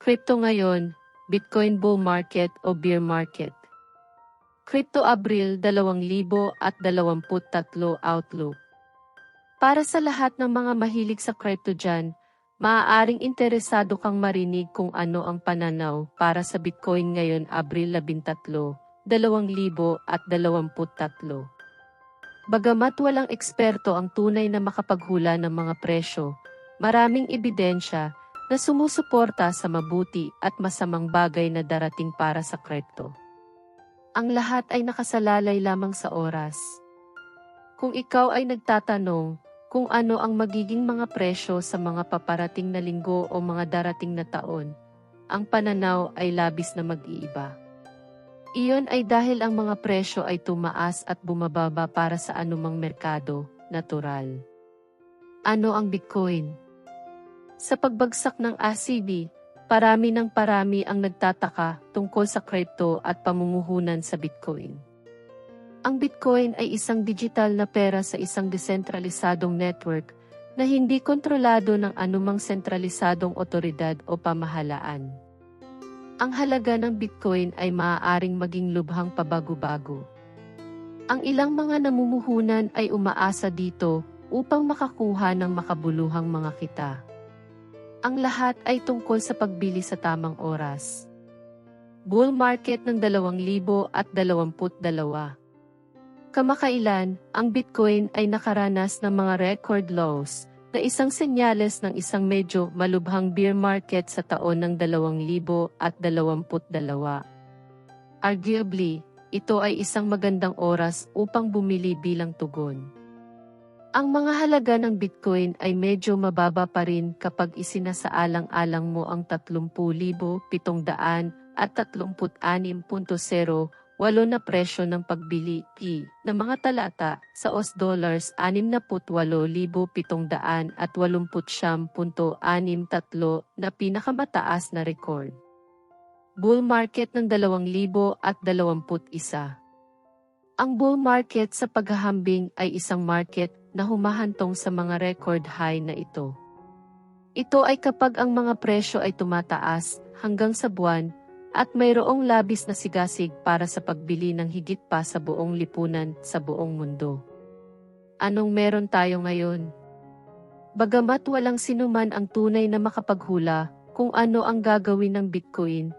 Crypto ngayon, Bitcoin bull market o bear market. Crypto Abril 2023 Outlook. Para sa lahat ng mga mahilig sa crypto dyan, maaaring interesado kang marinig kung ano ang pananaw para sa Bitcoin ngayon Abril 13, 2023. Bagamat walang eksperto ang tunay na makapaghula ng mga presyo, maraming ebidensya na sumusuporta sa mabuti at masamang bagay na darating para sa crypto. Ang lahat ay nakasalalay lamang sa oras. Kung ikaw ay nagtatanong kung ano ang magiging mga presyo sa mga paparating na linggo o mga darating na taon, ang pananaw ay labis na mag-iiba. Iyon ay dahil ang mga presyo ay tumaas at bumababa para sa anumang merkado, natural. Ano ang Bitcoin? Sa pagbagsak ng ACB, parami ang nagtataka tungkol sa crypto at pamumuhunan sa Bitcoin. Ang Bitcoin ay isang digital na pera sa isang desentralisadong network na hindi kontrolado ng anumang sentralisadong otoridad o pamahalaan. Ang halaga ng Bitcoin ay maaaring maging lubhang pabago-bago. Ang ilang mga namumuhunan ay umaasa dito upang makakuha ng makabuluhang mga kita. Ang lahat ay tungkol sa pagbili sa tamang oras. Bull market ng 2022. Kamakailan, ang Bitcoin ay nakaranas ng mga record lows, na isang senyales ng isang medyo malubhang bear market sa taon ng 2022. Arguably, ito ay isang magandang oras upang bumili bilang tugon. Ang mga halaga ng Bitcoin ay medyo mababa pa rin kapag isinasaalang-alang mo ang 30,736.08 na presyo ng pagbili ng mga talata sa $68,789.63 na pinakamataas na record. Bull market ng 2021. Ang bull market sa paghahambing ay isang market na humahantong sa mga record high na ito. Ito ay kapag ang mga presyo ay tumataas hanggang sa buwan at mayroong labis na sigasig para sa pagbili ng higit pa sa buong lipunan sa buong mundo. Anong meron tayo ngayon? Bagamat walang sinuman ang tunay na makapaghula kung ano ang gagawin ng Bitcoin,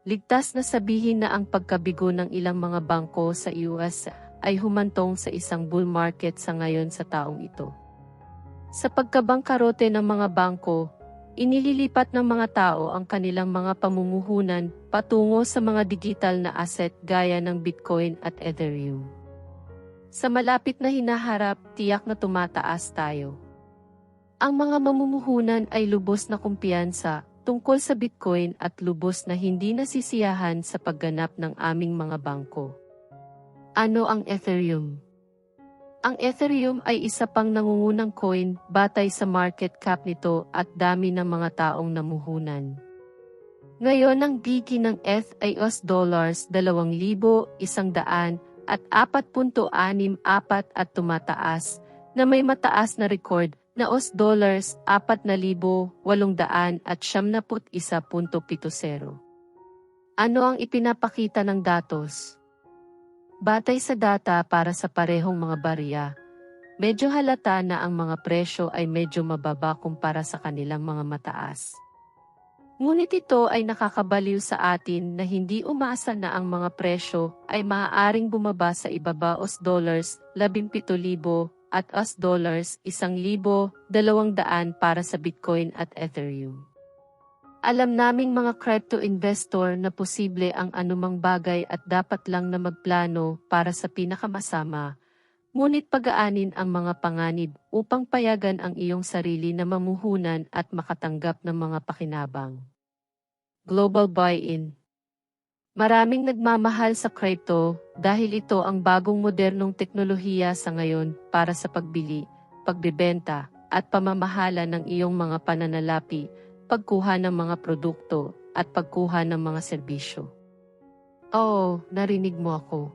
ligtas na sabihin na ang pagkabigo ng ilang mga bangko sa US ay humantong sa isang bull market sa ngayon sa taong ito. Sa pagkabangkarote ng mga bangko, inililipat ng mga tao ang kanilang mga pamumuhunan patungo sa mga digital na asset gaya ng Bitcoin at Ethereum. Sa malapit na hinaharap, tiyak na tumataas tayo. Ang mga mamumuhunan ay lubos na kumpiyansa tungkol sa Bitcoin at lubos na hindi nasisiyahan sa pagganap ng aming mga bangko. Ano ang Ethereum? Ang Ethereum ay isa pang nangungunang coin batay sa market cap nito at dami ng mga taong namuhunan. Ngayon ang bigi ng ETH ay $2,100 at 4.64 at tumataas na may mataas na record na $4,871.70. Ano ang ipinapakita ng datos? Batay sa data para sa parehong mga barya, medyo halata na ang mga presyo ay medyo mababa kumpara sa kanilang mga mataas. Ngunit ito ay nakakabaliw sa atin na hindi umasa na ang mga presyo ay maaaring bumaba sa ibaba $17,000 at $1,200 para sa Bitcoin at Ethereum. Alam naming mga crypto investor na posible ang anumang bagay at dapat lang na magplano para sa pinakamasama, ngunit pagaanin ang mga panganib upang payagan ang iyong sarili na mamuhunan at makatanggap ng mga pakinabang. Global buy-in. Maraming nagmamahal sa crypto dahil ito ang bagong modernong teknolohiya sa ngayon para sa pagbili, pagbebenta, at pamamahala ng iyong mga pananalapi, pagkuha ng mga produkto, at pagkuha ng mga serbisyo. Oo, narinig mo ako.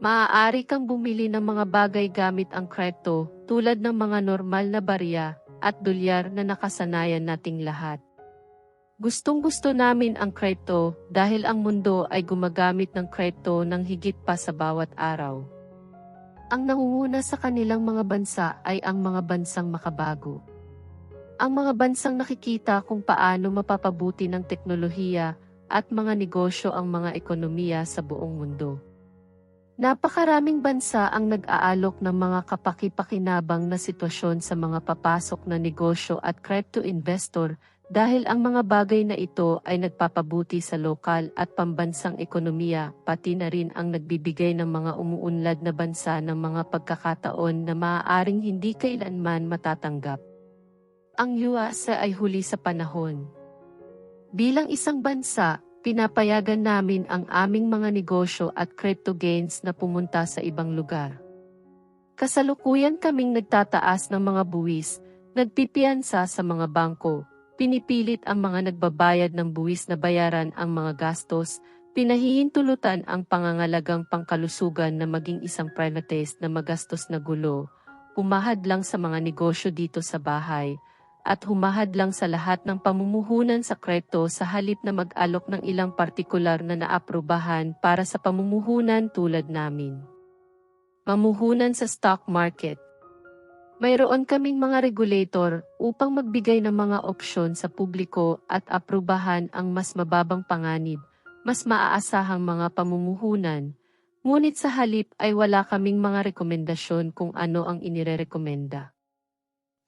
Maaari kang bumili ng mga bagay gamit ang crypto tulad ng mga normal na barya at dolyar na nakasanayan nating lahat. Gustong-gusto namin ang crypto dahil ang mundo ay gumagamit ng crypto ng higit pa sa bawat araw. Ang nangunguna sa kanilang mga bansa ay ang mga bansang makabago. Ang mga bansang nakikita kung paano mapapabuti ng teknolohiya at mga negosyo ang mga ekonomiya sa buong mundo. Napakaraming bansa ang nag-aalok ng mga kapaki-pakinabang na sitwasyon sa mga papasok na negosyo at crypto investor dahil ang mga bagay na ito ay nagpapabuti sa lokal at pambansang ekonomiya, pati na rin ang nagbibigay ng mga umuunlad na bansa ng mga pagkakataon na maaaring hindi kailanman matatanggap. Ang US ay huli sa panahon. Bilang isang bansa, pinapayagan namin ang aming mga negosyo at crypto gains na pumunta sa ibang lugar. Kasalukuyan kaming nagtataas ng mga buwis, nagpipiyansa sa mga bangko, pinipilit ang mga nagbabayad ng buwis na bayaran ang mga gastos, pinahihintulutan ang pangangalagang pangkalusugan na maging isang privatized na magastos na gulo, humahad lang sa mga negosyo dito sa bahay, at humahad lang sa lahat ng pamumuhunan sa crypto sa halip na mag-alok ng ilang partikular na naaprubahan para sa pamumuhunan tulad namin. Mamuhunan sa stock market. Mayroon kaming mga regulator upang magbigay ng mga opsyon sa publiko at aprubahan ang mas mababang panganib, mas maaasahang mga pamumuhunan, ngunit sa halip ay wala kaming mga rekomendasyon kung ano ang inirerekomenda.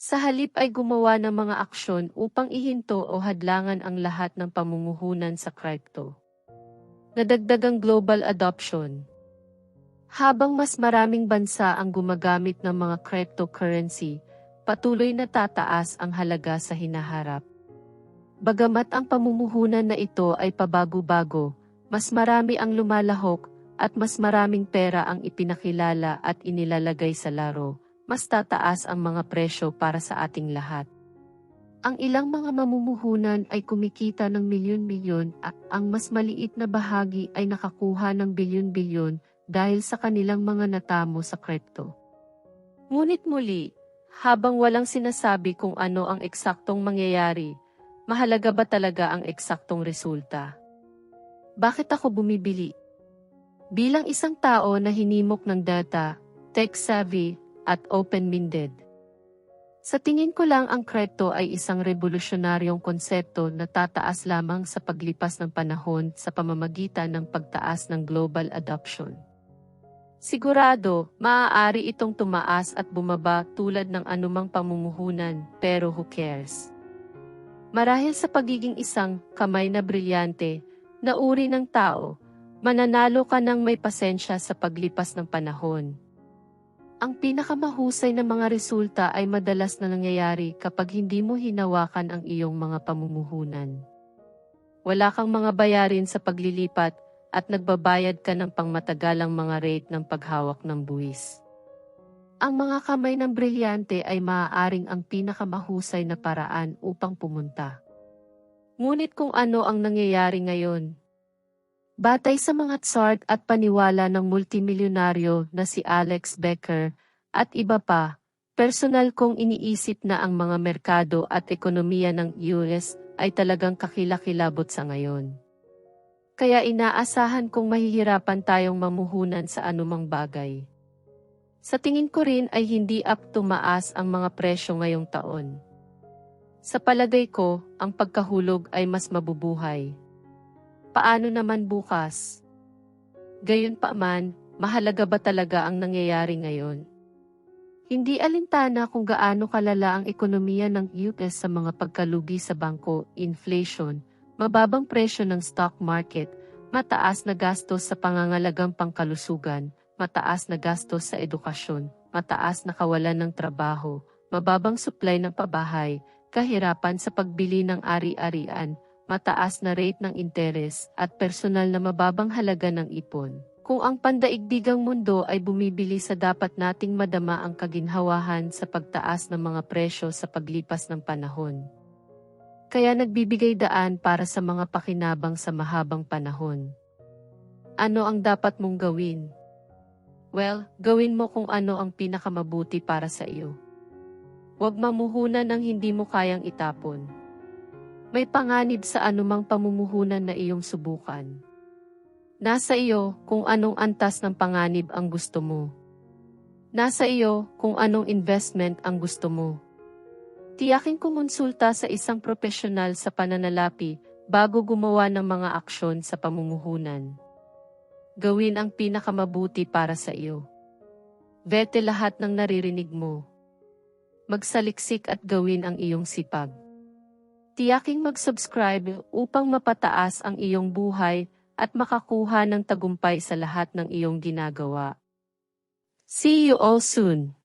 Sa halip ay gumawa ng mga aksyon upang ihinto o hadlangan ang lahat ng pamumuhunan sa crypto. Nadagdagang global adoption. Habang mas maraming bansa ang gumagamit ng mga cryptocurrency, patuloy na tataas ang halaga sa hinaharap. Bagamat ang pamumuhunan na ito ay pabago-bago, mas marami ang lumalahok at mas maraming pera ang ipinakilala at inilalagay sa laro, mas tataas ang mga presyo para sa ating lahat. Ang ilang mga mamumuhunan ay kumikita ng milyon-milyon at ang mas maliit na bahagi ay nakakuha ng bilyon-bilyon dahil sa kanilang mga natamo sa crypto. Ngunit muli, habang walang sinasabi kung ano ang eksaktong mangyayari, mahalaga ba talaga ang eksaktong resulta? Bakit ako bumibili? Bilang isang tao na hinimok ng data, tech-savvy, at open-minded. Sa tingin ko lang ang crypto ay isang revolusyonaryong konsepto na tataas lamang sa paglipas ng panahon sa pamamagitan ng pagtaas ng global adoption. Sigurado, maaari itong tumaas at bumaba tulad ng anumang pamumuhunan, pero who cares? Marahil sa pagiging isang kamay na brilyante, na uri ng tao, mananalo ka ng may pasensya sa paglipas ng panahon. Ang pinakamahusay na mga resulta ay madalas na nangyayari kapag hindi mo hinawakan ang iyong mga pamumuhunan. Wala kang mga bayarin sa paglilipat, at nagbabayad ka ng pangmatagalang mga rate ng paghawak ng buwis. Ang mga kamay ng brilyante ay maaaring ang pinakamahusay na paraan upang pumunta. Ngunit kung ano ang nangyayari ngayon? Batay sa mga tsart at paniwala ng multimilyonaryo na si Alex Becker at iba pa, personal kong iniisip na ang mga merkado at ekonomiya ng US ay talagang kakilakilabot sa ngayon. Kaya inaasahan kong mahihirapan tayong mamuhunan sa anumang bagay. Sa tingin ko rin ay hindi tumaas ang mga presyo ngayong taon. Sa palagay ko, ang pagkahulog ay mas mabubuhay. Paano naman bukas? Gayunpaman, mahalaga ba talaga ang nangyayari ngayon? Hindi alintana kung gaano kalala ang ekonomiya ng US sa mga pagkalugi sa bangko, inflation, mababang presyo ng stock market, mataas na gastos sa pangangalagang pangkalusugan, mataas na gastos sa edukasyon, mataas na kawalan ng trabaho, mababang supply ng pabahay, kahirapan sa pagbili ng ari-arian, mataas na rate ng interes, at personal na mababang halaga ng ipon. Kung ang pandaigdigang mundo ay bumibili sa dapat nating madama ang kaginhawahan sa pagtaas ng mga presyo sa paglipas ng panahon. Kaya nagbibigay daan para sa mga pakinabang sa mahabang panahon. Ano ang dapat mong gawin? Well, gawin mo kung ano ang pinakamabuti para sa iyo. Huwag mamuhunan ng hindi mo kayang itapon. May panganib sa anumang pamumuhunan na iyong subukan. Nasa iyo kung anong antas ng panganib ang gusto mo. Nasa iyo kung anong investment ang gusto mo. Tiyaking kumonsulta sa isang profesional sa pananalapi bago gumawa ng mga aksyon sa pamumuhunan. Gawin ang pinakamabuti para sa iyo. Vete lahat ng naririnig mo. Magsaliksik at gawin ang iyong sipag. Tiyaking mag-subscribe upang mapataas ang iyong buhay at makakuha ng tagumpay sa lahat ng iyong ginagawa. See you all soon!